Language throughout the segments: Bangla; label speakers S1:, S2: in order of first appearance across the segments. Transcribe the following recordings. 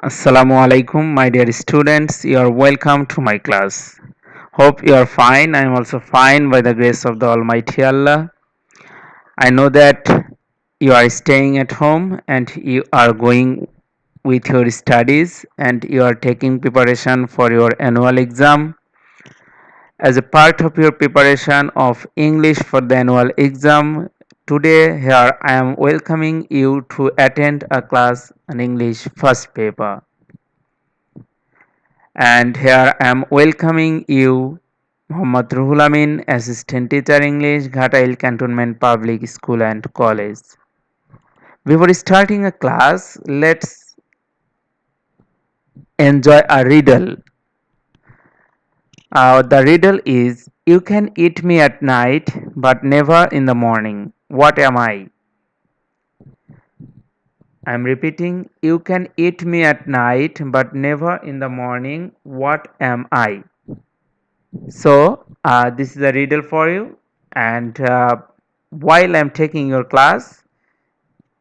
S1: Assalamu alaikum, my dear students. You are welcome to my class. Hope you are fine. I am also fine by the grace of the Almighty Allah. I know that you are staying at home and you are going with your studies and you are taking preparation for your annual exam. As a part of your preparation of English for the annual exam, today here I am welcoming you to attend a class on English first paper. And here I am welcoming you, Muhammad Ruhul Amin, Assistant Teacher English, Ghatail Cantonment Public School and College. Before starting a class, let's enjoy a riddle. The riddle is you can eat me at night, but never in the morning. What am I? I am repeating, you can eat me at night, but never in the morning. What am I? So, this is a riddle for you, and while I'm taking your class,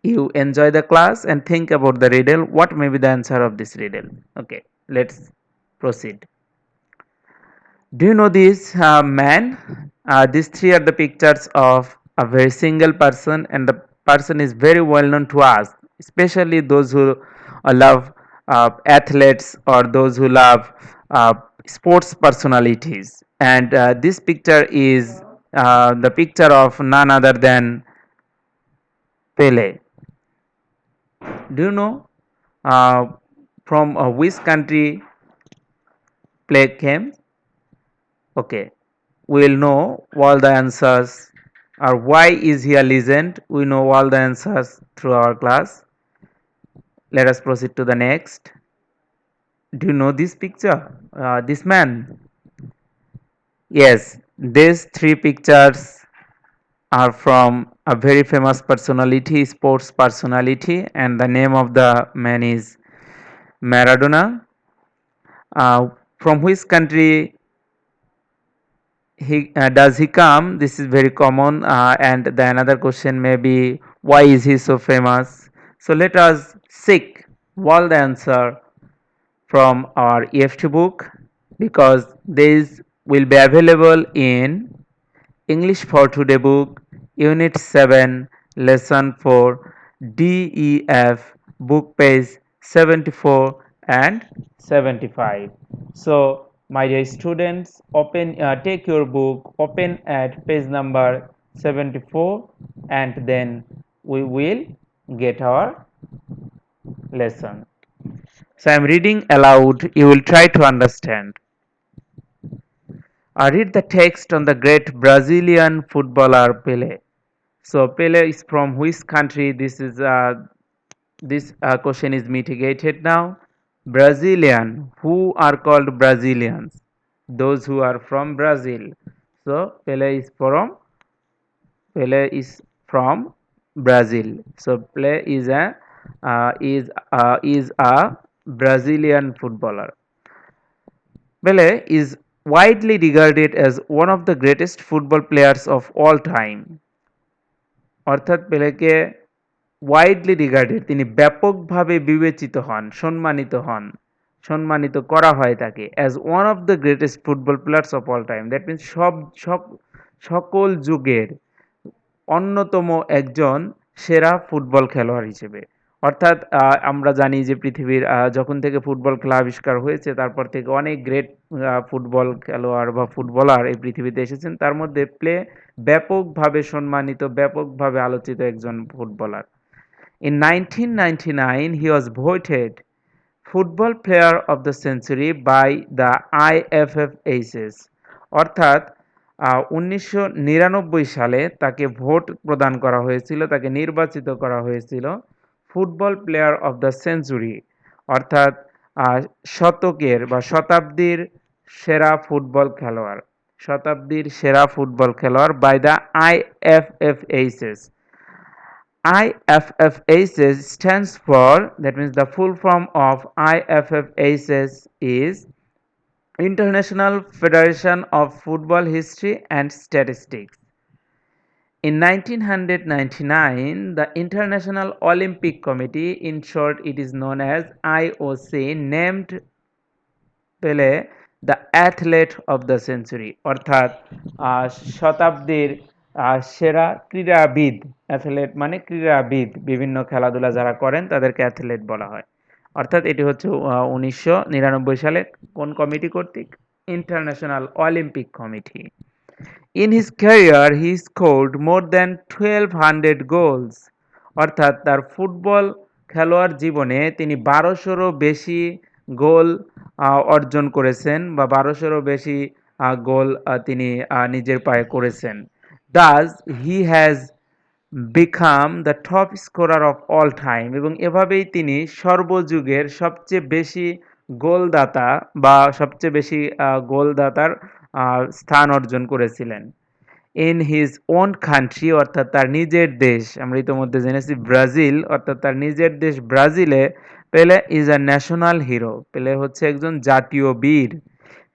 S1: you enjoy the class and think about the riddle. What may be the answer of this riddle? Okay, let's proceed. Do you know this man? These three are the pictures of a very single person, and the person is very well known to us, especially those who love athletes or those who love uh, sports personalities. And this picture is the picture of none other than Pele. Do you know uh, from which country Pele came? Okay, we will know all the answers, or why is he a legend. We know all the answers through our class. Let us proceed to the next. Do you know this picture, this man? Yes, these three pictures are from a very famous personality, sports personality, and the name of the man is Maradona. From which country he does he come? This is very common, and the another question may be why is he so famous? So let us seek all the answer from our EFT book, because this will be available in English for Today book, Unit 7, Lesson 4, DEF, book page 74 and 75. So, my dear students, take your book, open at page number 74, and then we will get our lesson. So, I am reading aloud, you will try to understand. I read the text on the great Brazilian footballer Pele. So Pele is from which country? This question is mitigated now. Brazilian. Who are called Brazilians? Those who are from Brazil. So Pele is from Brazil. So Pele is a Brazilian footballer. Pele is widely regarded as one of the greatest football players of all time. অর্থাৎ পেলেকে ওয়াইডলি রিগার্ডেড, তিনি ব্যাপকভাবে বিবেচিত হন, সম্মানিত করা হয় তাকে as one of the greatest football players of all time. That means সকল যুগের অন্যতম একজন সেরা ফুটবল খেলোয়াড় হিসেবে। অর্থাৎ আমরা জানি যে পৃথিবীর যখন থেকে ফুটবল খেলা আবিষ্কার হয়েছে তারপর থেকে অনেক গ্রেট ফুটবল খেলোয়াড় বা ফুটবলার এই পৃথিবীতে এসেছেন, তার মধ্যে প্লে ব্যাপকভাবে সম্মানিত, ব্যাপকভাবে আলোচিত একজন footballer. In 1999 he was voted Football Player of the Century by the IFFHS। অর্থাৎ 1999 সালে তাকে ভোট প্রদান করা হয়েছিল, তাকে নির্বাচিত করা হয়েছিল football player of the century, অর্থাৎ শতকের বা শতাব্দীর সেরা ফুটবল খেলোয়াড়, শতাব্দীর সেরা ফুটবল খেলোয়াড় by the IFFHS। IFFHS stands for, that means the full form of IFFHS is International Federation of Football History and Statistics। In 1999, the International Olympic Committee, in short it is known as IOC, named পেলে the athlete of the century, অর্থাৎ শতাব্দীর সেরা ক্রীড়াবিদ। অ্যাথলেট মানে ক্রীড়াবিদ, বিভিন্ন খেলাধুলা যারা করেন তাদেরকে অ্যাথলেট বলা হয়। অর্থাৎ এটি হচ্ছে 1999 সালে কোন কমিটি কর্তৃক? International Olympic committee. In his career he scored more than 1200 goals, অর্থাৎ তার ফুটবল খেলোয়াড় জীবনে তিনি 1200'রও বেশি গোল অর্জন করেছেন, বা 1200'রও বেশি গোল তিনি নিজের পায়ে করেছেন। Das he has become the top scorer of all time, এবং এভাবেই তিনি সর্বযুগের সবচেয়ে বেশি গোলদাতা বা সবচেয়ে বেশি গোলদাতার স্থান অর্জন করেছিলেন। ইন হিজ ওন কান্ট্রি, অর্থাৎ তার নিজের দেশ, আমরা ইতোমধ্যে জেনেছি ব্রাজিল, অর্থাৎ তার নিজের দেশ ব্রাজিলে পেলে ইজ আ ন্যাশনাল হিরো, পেলে হচ্ছে একজন জাতীয় বীর।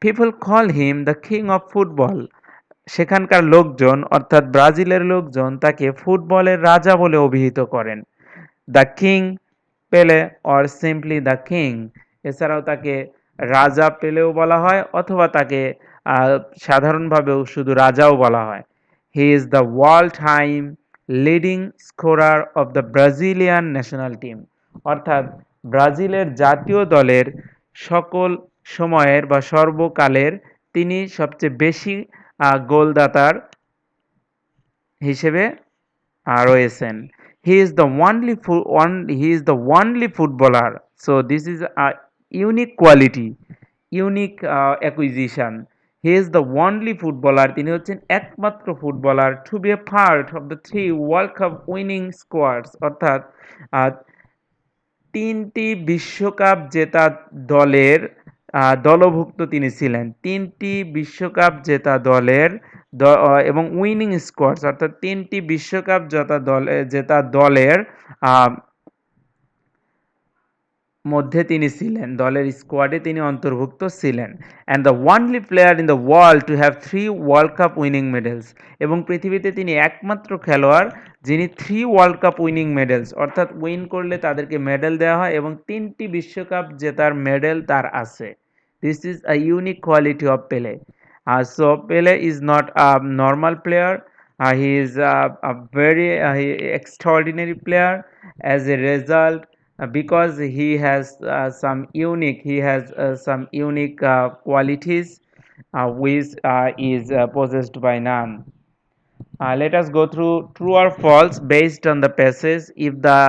S1: People call him the king of football, সেখানকার লোকজন অর্থাৎ ব্রাজিলের লোকজন তাকে ফুটবলের রাজা বলে অভিহিত করেন। দ্য কিং পেলে অর সিম্পলি দ্য কিং, এছাড়াও তাকে রাজা পেলেও বলা হয়, অথবা তাকে সাধারণভাবেও শুধু রাজাও বলা হয়। He is the world time leading scorer of the Brazilian national team, অর্থাৎ ব্রাজিলের জাতীয় দলের সকল সময়ের বা সর্বকালের তিনি সবচেয়ে বেশি গোলদাতার হিসেবে রয়েছেন। He is the only footballer. So this is a unique quality, unique acquisition. He is the only footballer. তিনি হচ্ছেন একমাত্র footballer to be a part of the 3 World Cup winning squads, অর্থাৎ আহ, 3টি বিশ্বকাপ জেতা দলের দলভুক্ত তিনি ছিলেন। 3টি বিশ্বকাপ জেতা দলের এবং উইনিং স্কোয়াডস, অর্থাৎ 3টি বিশ্বকাপ জেতা দলের আহ, মধ্যে তিনি ছিলেন, দলের স্কোয়াডে তিনি অন্তর্ভুক্ত ছিলেন। And the only player in the world to have 3 world cup winning medals, এবং পৃথিবীতে তিনি একমাত্র খেলোয়াড় যিনি 3 ওয়ার্ল্ড কাপ উইনিং মেডেলস, অর্থাৎ উইন করলে তাদেরকে মেডেল দেওয়া হয় এবং 3টি বিশ্বকাপ জেতার মেডেল তার আছে। This is a unique quality of পেলে। So Pele is not a normal player. He is a very extraordinary player. As a result, because he has some unique qualities which is possessed by none. Let us go through true or false based on the passage. If the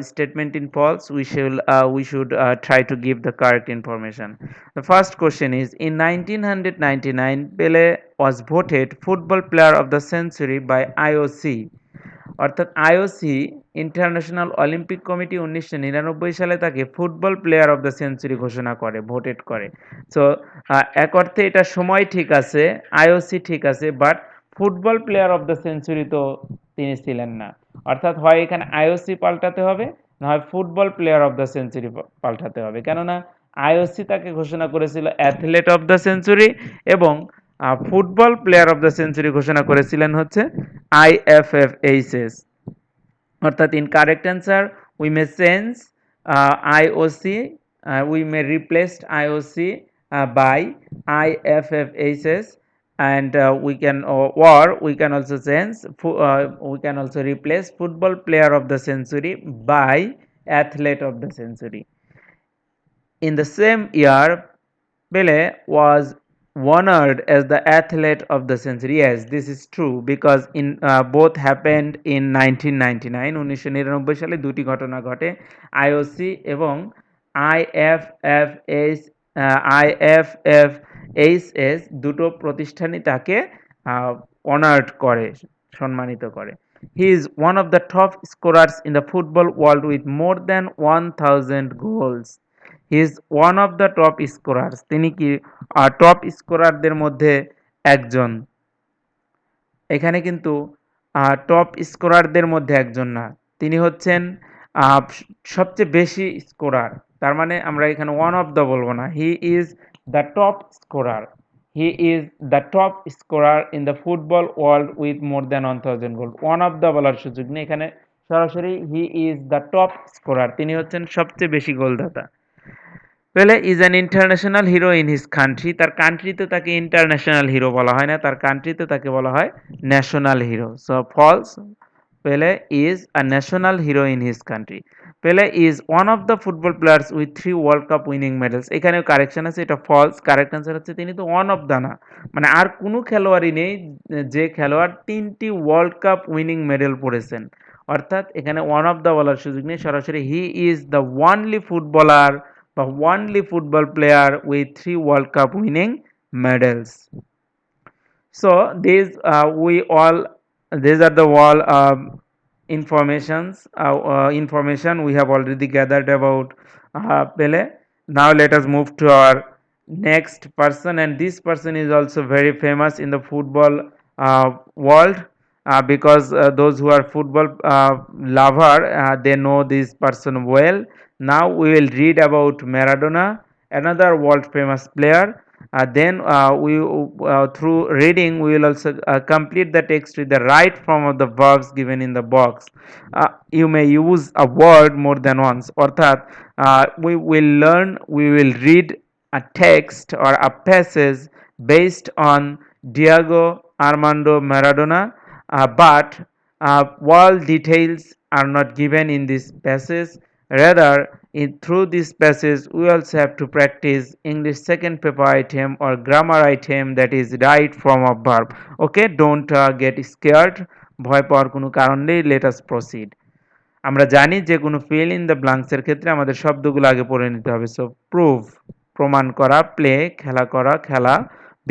S1: statement in false, we should try to give the correct information. The first question is: in 1999, Pele was voted Football Player of the Century by IOC. অর্থাৎ আইওসি ইন্টারন্যাশনাল অলিম্পিক কমিটি 1999 সালে তাকে football player of the century ঘোষণা করে, ভোটেড করে। সো এক অর্থে এটা সময় ঠিক আছে, আইওসি ঠিক আছে, but football player of the century তো তিনি ছিলেন না। অর্থাৎ হয় এখানে আইওসি পাল্টাতে হবে, না হয় football player of the century পাল্টাতে হবে। কেননা আইওসি তাকে ঘোষণা করেছিল অ্যাথলেট অফ দ্য সেঞ্চুরি, এবং football player of the century ঘোষণা করেছিলেন হচ্ছে IFFHS। অর্থাৎ in correct answer we may change IOC, we may replace IOC by IFFHS, and we can also change we can also replace football player of the century by athlete of the century. In the same year, Pele was honored as the athlete of the century. Yes, this is true because in both happened in 1999. 1999 সালে দুটি ঘটনা ঘটে, আইওসি এবং আইএফএফএস আইএফএফএইচএস দুটো প্রতিষ্ঠানই তাকে অনার্ড করে, সম্মানিত করে। He is one of the top scorers in the football world with more than 1000 goals. He is one of the top scorers. তিনি কি টপ স্কোরারদের মধ্যে একজন। এখানে কিন্তু টপ স্কোরারদের মধ্যে একজন না, তিনি হচ্ছেন সবচেয়ে বেশি স্কোরার। তার মানে আমরা এখানে ওয়ান অফ দ্য বলবো না, he is the top scorer. he is the top scorer in the football world with more than 1000 goal one of the বলার সুযোগ নেই এখানে সরাসরি he is the top scorer তিনি হচ্ছেন সবচেয়ে বেশি গোলদাতা পেলে is an international hero in his country তার কান্ট্রিতে তাকে ইন্টারন্যাশনাল হিরো বলা হয় না তার কান্ট্রিতে তাকে বলা হয় national hero so false Pele is a national hero in his country Pele is one of the football players with 3 world cup winning medals এখানেও কারেকশন আছে এটা ফলস কারেক্ট অ্যান্সার হচ্ছে তিনি তো ওয়ান অফ দ্য না মানে আর কোনো খেলোয়াড়ই নেই যে খেলোয়াড় 3টি ওয়ার্ল্ড কাপ উইনিং মেডেল পড়েছেন অর্থাৎ এখানে ওয়ান অফ দ্য বলার সুযোগ নেই সরাসরি he is the only footballer বা only football player with 3 World Cup winning medals. So these are the all information we have already gathered about Pele. Now let us move to our next person, and this person is also very famous in the football world because those who are football lover they know this person well. Now we will read about Maradona, another world famous player. Then we through reading we will also complete the text with the right form of the verbs given in the box. You may use a word more than once. অর্থাৎ we will read a text or a passage based on Diego Armando Maradona, but all details are not given in this passage. Rather, through this passage, we also have to practice English second paper item or grammar item that is right form of verb. Okay, don't get scared. ভয় পাওয়ার কোনো কারণ নেই, let us proceed. আমরা জানি যে কোনো fill in the blanks এর ক্ষেত্রে আমাদের শব্দগুলো আগে পড়ে নিতে হবে। So prove প্রমাণ করা, play খেলা করা, খেলা,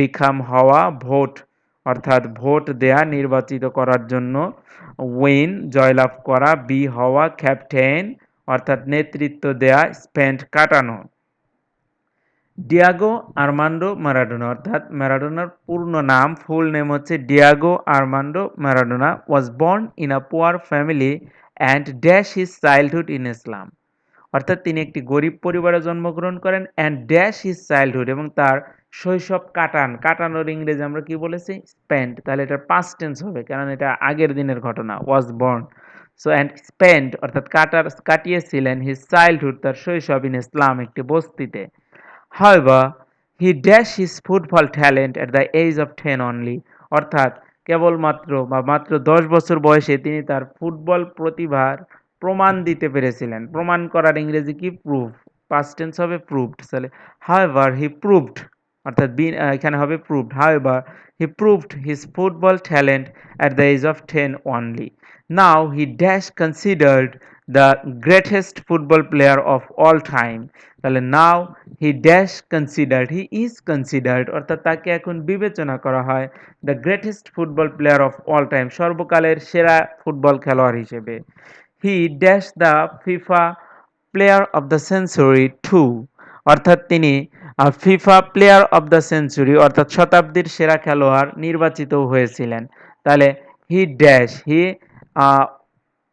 S1: become হওয়া, vote অর্থাৎ ভোট দেয়া নির্বাচিত করার জন্য, win জয়লাভ করা, be হওয়া, captain অর্থাৎ নেতৃত্ব দেয়া, spend কাটানো। ডিয়াগো আর্মান্ডো ম্যারাডোনা অর্থাৎ ম্যারাডোনার পূর্ণ নাম ফুল নেম হচ্ছে Diego Armando Maradona was born in a poor family and dash his childhood in ইসলাম অর্থাৎ তিনি একটি গরিব পরিবারে জন্মগ্রহণ করেন অ্যান্ড ড্যাশ হিজ চাইল্ডহুড এবং তার শৈশব কাটানোর ইংরেজি আমরা কি বলেছি স্পেন্ড তাহলে এটার পাস্ট টেন্স হবে কারণ এটা আগের দিনের ঘটনা was born so and spend অর্থাৎ কাটিয়েছিলেন হিজ চাইল্ডহুড তার শৈশব ইন ইসলাম একটি বস্তিতে However, he dashed his football talent at the age of 10 only অর্থাৎ কেবলমাত্র বা মাত্র 10 বছর বয়সে তিনি তার ফুটবল প্রতিভার প্রমাণ দিতে পেরেছিলেন প্রমাণ করার ইংরেজি কি প্রুফ পাস্ট টেন্স হবে প্রুভড তাহলে however he proved অর্থাৎ এখানে হবে proved however he proved his football talent at the age of 10 only now he dash considered the greatest football player of all time তাহলে now he dash considered he is considered অর্থাৎ তাকে এখন বিবেচনা করা হয় the greatest football player of all time সর্বকালের সেরা ফুটবল খেলোয়াড় হিসেবে he dash the FIFA player of the century too অর্থাৎ তিনি FIFA player of the century অর্থাৎ শতাব্দীর সেরা খেলোয়াড় নির্বাচিত হয়েছিলেন তাহলে he dash he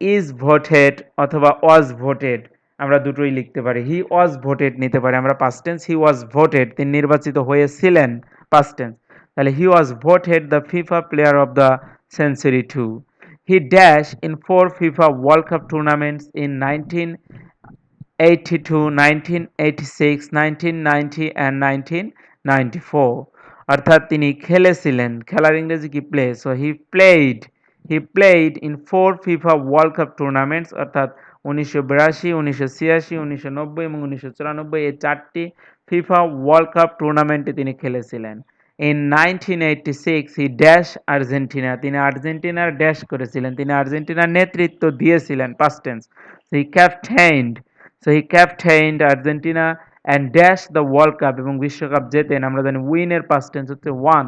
S1: is voted অথবা ওয়াজ ভোটেড আমরা দুটোই লিখতে পারি হি ওয়াজ ভোটেড নিতে পারি আমরা past tense he was voted তিনি নির্বাচিত হয়েছিলেন পাস্ট টেন্স তাহলে he was voted the FIFA player of the century two he dash in 4 FIFA world cup tournaments in 1982 1986 1990 and 1994 অর্থাৎ তিনি খেলেছিলেন খেলার ইংরেজি কি play so he played in 4 FIFA world cup tournaments অর্থাৎ 1982 1986 1990 এবং 1994 এই চারটি ফিফা ওয়ার্ল্ড কাপ টুর্নামেন্টে তিনি খেলেছিলেন ইন 1986 হি ড্যাশ আর্জেন্টিনা তিনি আর্জেন্টিনার ড্যাশ করেছিলেন তিনি আর্জেন্টিনার নেতৃত্ব দিয়েছিলেন past tense he captained Argentina and dash the world cup এবং বিশ্বকাপ জেতেন আমরা জানি উইনের পাস্ট টেন্স হচ্ছে won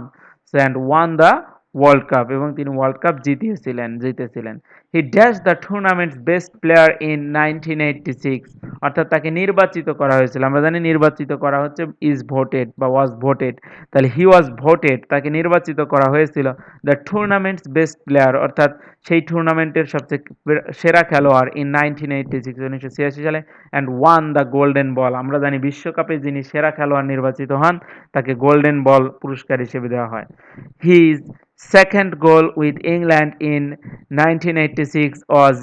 S1: and won the world cup এবং তিনি ওয়ার্ল্ড কাপ জিতেছিলেন। He dash the tournaments best player in 1986, অর্থাৎ তাকে নির্বাচিত করা হয়েছিল। আমরা জানি নির্বাচিত করা হচ্ছে ইজ ভোটেড বা ওয়াজ ভোটেড, তাহলে হি ওয়াজ ভোটেড, তাকে নির্বাচিত করা হয়েছিল দ্য টুর্নামেন্টস বেস্ট প্লেয়ার, অর্থাৎ সেই টুর্নামেন্টের সবচেয়ে সেরা খেলোয়াড় ইন 1986, 1986 সালে, অ্যান্ড ওয়ান দ্য গোল্ডেন বল। আমরা জানি বিশ্বকাপে যিনি সেরা খেলোয়াড় নির্বাচিত হন তাকে গোল্ডেন বল পুরস্কার হিসেবে দেওয়া হয়। His second goal with England in 1986 was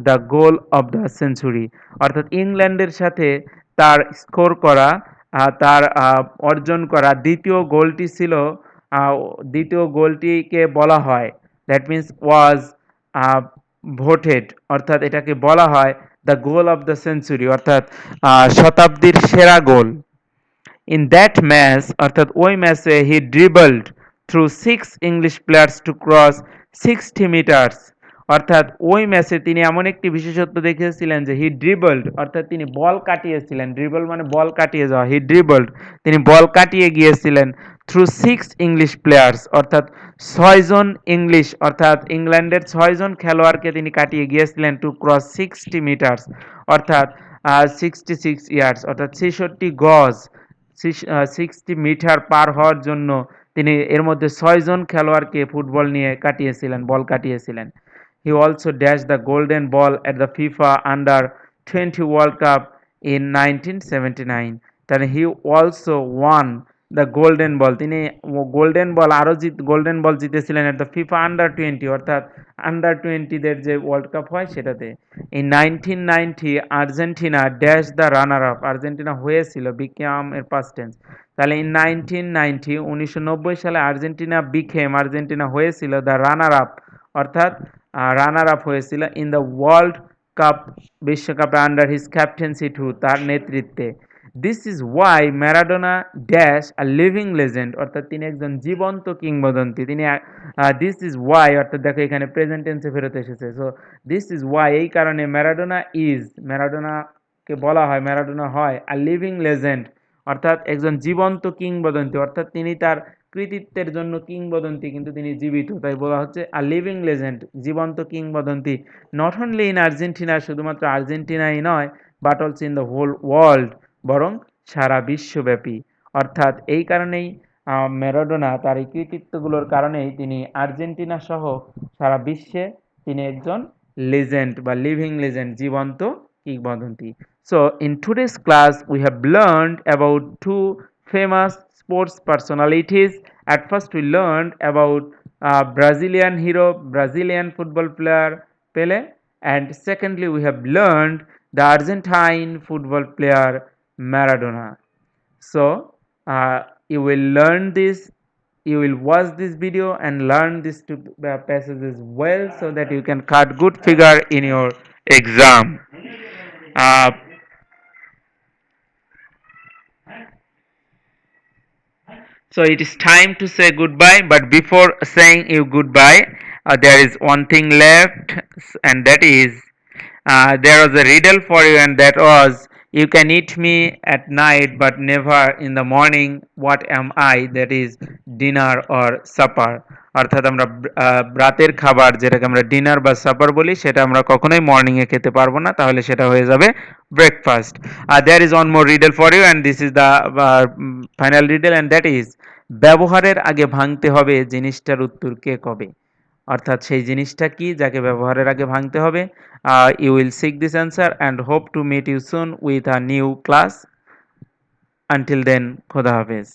S1: the goal of the century, অর্থাৎ ইংল্যান্ডের সাথে তার স্কোর করা তার অর্জন করা আহ, দ্বিতীয় গোলটিকে বলা হয়, দ্যাট মিন্স ওয়াজ ভোটেড, অর্থাৎ এটাকে বলা হয় the goal of the century, অর্থাৎ শতাব্দীর সেরা গোল। ইন দ্যাট ম্যাচ, অর্থাৎ ওই ম্যাচে he dribbled through 6 English players to cross 60 metres, অর্থাৎ ওই ম্যাচে তিনি এমন একটি বিশেষত্ব দেখিয়েছিলেন যে হি ড্রিবলড, অর্থাৎ তিনি বল কাটিয়েছিলেন। ড্রিবল মানে বল কাটিয়ে যাওয়া, হি ড্রিবলড, তিনি বল কাটিয়ে গিয়েছিলেন থ্রু 6 ইংলিশ প্লেয়ার্স, অর্থাৎ 6 জন ইংলিশ, অর্থাৎ ইংল্যান্ডের 6 জন খেলোয়াড়কে তিনি কাটিয়ে গিয়েছিলেন টু ক্রস 60 মিটার্স, অর্থাৎ 66 ইয়ার্স, অর্থাৎ 66 গজ, 60 মিটার পার হওয়ার জন্য তিনি এর মধ্যে 6 জন খেলোয়াড়কে ফুটবল নিয়ে কাটিয়েছিলেন, বল কাটিয়েছিলেন। He also dash the golden ball at the FIFA under 20 world cup in 1979, তাহলে he also won the golden ball, তিনি গোল্ডেন বল জিতেছিলেন এট দ্য ফিফা আন্ডার 20, অর্থাৎ আন্ডার 20দের যে ওয়ার্ল্ড কাপ হয় সেটাতে। In 1990 Argentina dash the runner up, Argentina হয়েছিল, বিকাম এর পাস্ট টেন্স, তাহলে ইন 1990 1990 সালে আর্জেন্টিনা হয়েছিল দ্য রানার আপ, অর্থাৎ রানার আপ হয়েছিল ইন দ্য ওয়ার্ল্ড কাপ, বিশ্বকাপে আন্ডার হিজ ক্যাপ্টেন্সি টু, তার নেতৃত্বে। This is Y Maradona dash a living legend, অর্থাৎ তিনি একজন জীবন্ত কিংবদন্তি। তিনি দিস ইজ ওয়াই, অর্থাৎ দেখো এখানে প্রেজেন্ট টেন্সে ফেরত এসেছে। সো দিস ইজ ওয়াই, এই কারণে ম্যারাডোনাকে বলা হয়, ম্যারাডোনা হয় আ লিভিং লেজেন্ড, অর্থাৎ একজন জীবন্ত কিংবদন্তি, অর্থাৎ তিনি তার কৃতিত্বের জন্য কিংবদন্তি কিন্তু তিনি জীবিত, তাই বলা হচ্ছে আ লিভিং লেজেন্ড, জীবন্ত কিংবদন্তি। নট অনলি ইন আর্জেন্টিনা, শুধুমাত্র আর্জেন্টিনাই নয়, but also in the whole world, বরং সারা বিশ্বব্যাপী। অর্থাৎ এই কারণেই ম্যারাডোনা তার এই কৃতিত্বগুলোর কারণেই তিনি আর্জেন্টিনা সহ সারা বিশ্বে তিনি একজন লেজেন্ড বা লিভিং লেজেন্ড, জীবন্ত কিংবদন্তি। So in today's class we have learned about two famous sports personalities. At first we learned about Brazilian hero, Brazilian football player Pele, and secondly we have learned the Argentine football player Maradona. So you will learn this, you will watch this video and learn these two passages well, so that you can cut good figure in your exam. uh, So it is time to say goodbye, but before saying you goodbye, there is one thing left, and that is there was a riddle for you, and that was you can eat me at night, but never in the morning. What am I? That is dinner or supper. অর্থাৎ আমরা রাতের খাবার যেটাকে আমরা ডিনার বা সাপার বলি, সেটা আমরা কখনোই মর্নিং এ খেতে পারবো না, তাহলে সেটা হয়ে যাবে breakfast. There is one more riddle for you, and this is the final riddle, and that is ব্যবহারের আগে ভাঙতে হবে জিনিসটার উত্তর কে কবে, অর্থাৎ সেই জিনিসটা কি যাকে ব্যবহারের আগে ভাঙতে হবে। You will seek this answer and hope to meet you soon with a new class. Until then, খোদা হাফেজ।